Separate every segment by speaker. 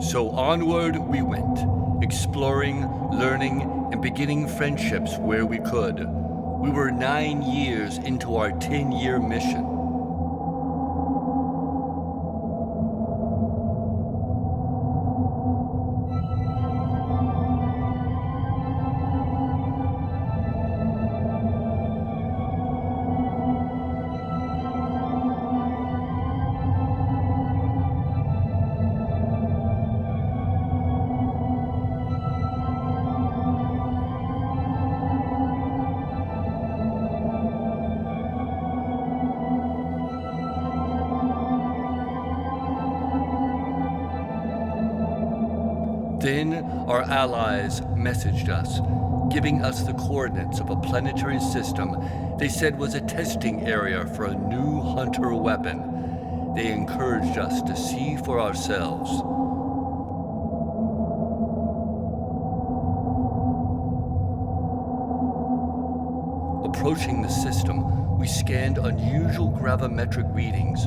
Speaker 1: So onward we went, exploring, learning, and beginning friendships where we could. We were 9 years into our 10-year mission. Then our allies messaged us, giving us the coordinates of a planetary system they said was a testing area for a new hunter weapon. They encouraged us to see for ourselves. Approaching the system, we scanned unusual gravimetric readings,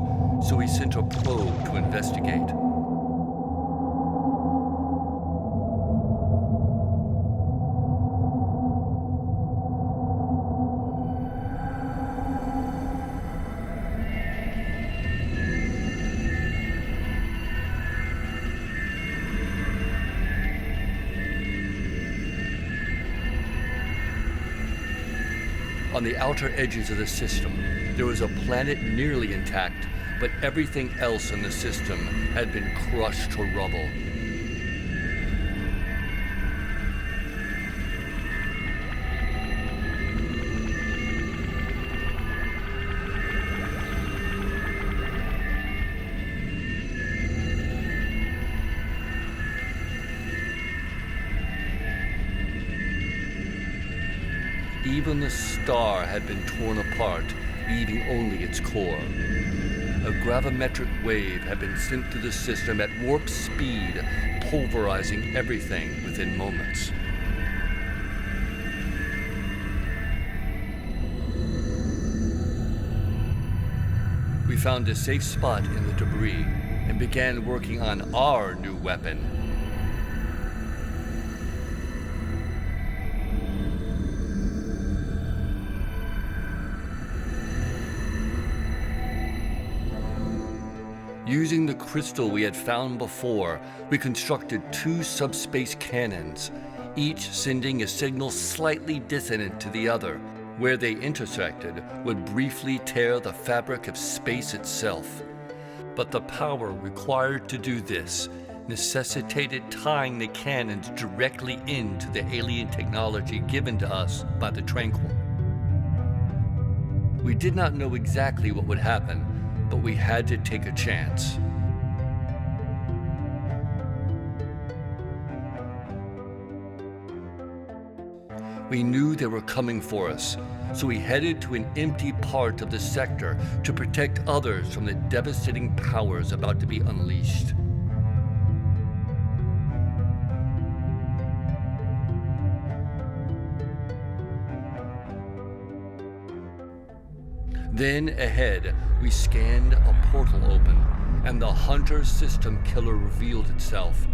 Speaker 1: so we sent a probe to investigate. On the outer edges of the system, there was a planet nearly intact, but everything else in the system had been crushed to rubble. Even the star had been torn apart, leaving only its core. A gravimetric wave had been sent through the system at warp speed, pulverizing everything within moments. We found a safe spot in the debris and began working on our new weapon. Using the crystal we had found before, we constructed 2 subspace cannons, each sending a signal slightly dissonant to the other. Where they intersected would briefly tear the fabric of space itself. But the power required to do this necessitated tying the cannons directly into the alien technology given to us by the Tranquil. We did not know exactly what would happen, but we had to take a chance. We knew they were coming for us, so we headed to an empty part of the sector to protect others from the devastating powers about to be unleashed. Then ahead, we scanned a portal open, and the Hunter system killer revealed itself.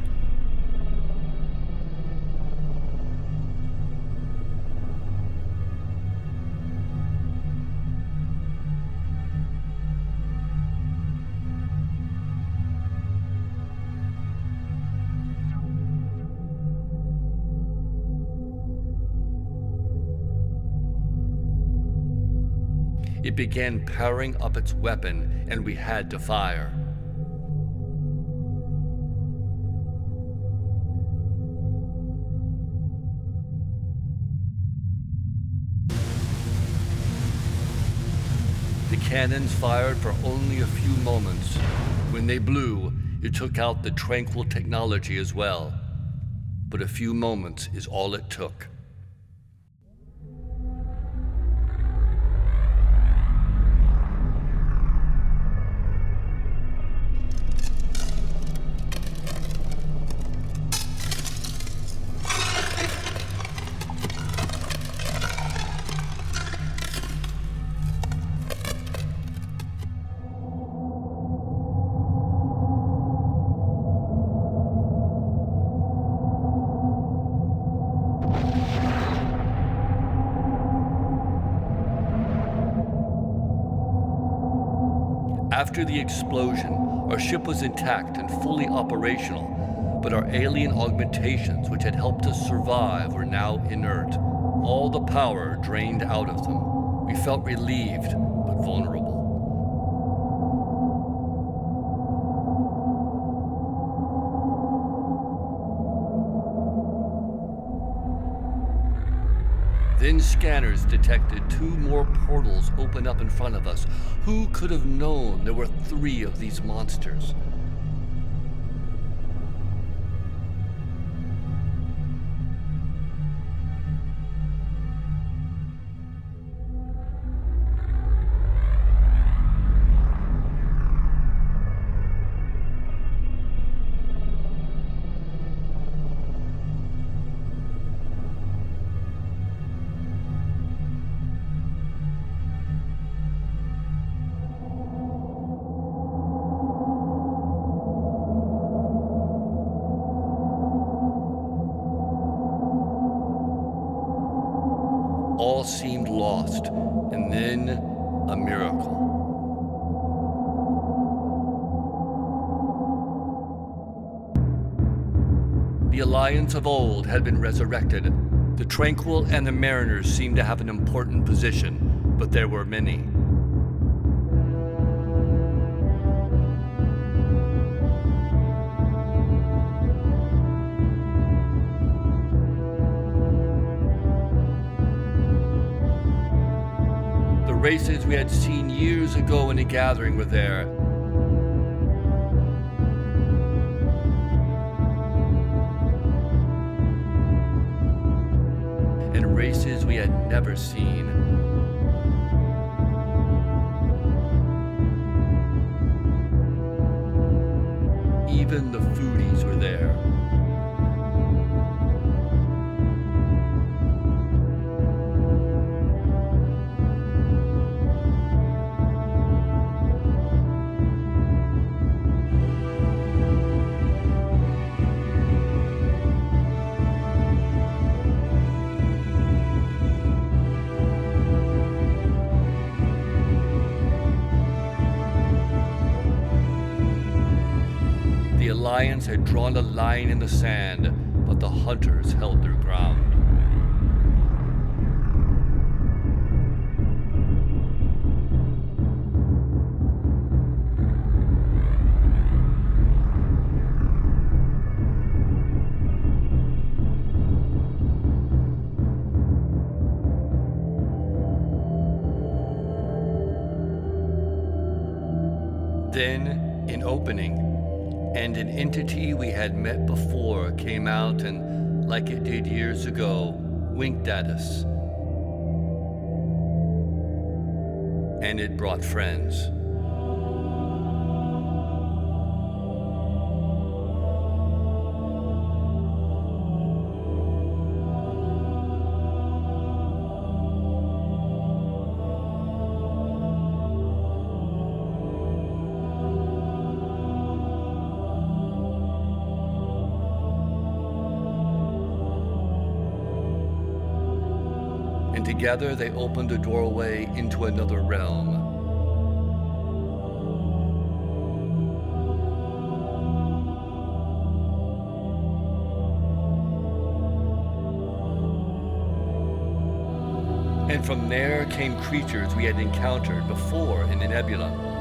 Speaker 1: It began powering up its weapon, and we had to fire. The cannons fired for only a few moments. When they blew, it took out the Tranquil technology as well. But a few moments is all it took. After the explosion, our ship was intact and fully operational, but our alien augmentations, which had helped us survive, were now inert. All the power drained out of them. We felt relieved, but vulnerable. Then scanners detected 2 more portals open up in front of us. Who could have known there were 3 of these monsters? All seemed lost, and then a miracle. The Alliance of old had been resurrected. The Tranquil and the Mariners seemed to have an important position, but there were many. The races we had seen years ago in a gathering were there. And races we had never seen. Even the foodies were there. The Alliance had drawn a line in the sand, but the hunters held their ground. Then, an opening, and an entity we had met before came out and, like it did years ago, winked at us. And it brought friends. And together they opened a doorway into another realm. And from there came creatures we had encountered before in the nebula.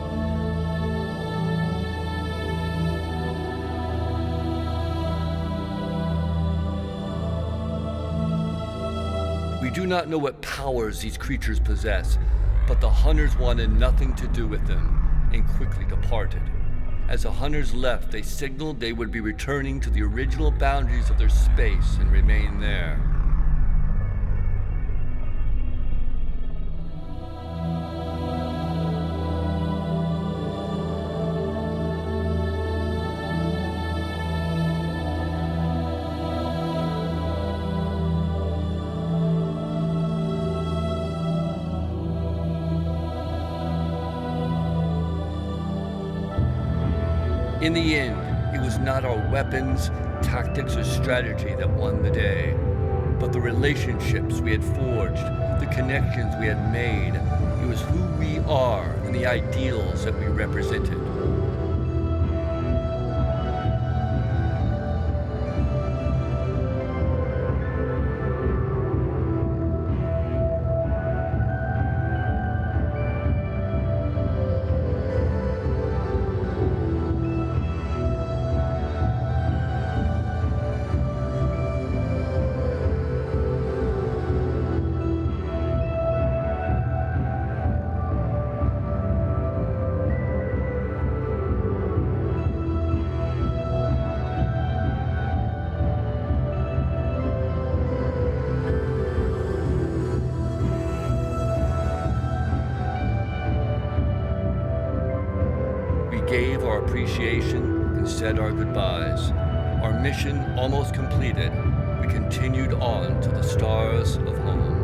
Speaker 1: We do not know what powers these creatures possess, but the hunters wanted nothing to do with them and quickly departed. As the hunters left, they signaled they would be returning to the original boundaries of their space and remain there. In the end, it was not our weapons, tactics, or strategy that won the day, but the relationships we had forged, the connections we had made, It was who we are and the ideals that we represented. We gave our appreciation and said our goodbyes. Our mission almost completed, we continued on to the stars of home.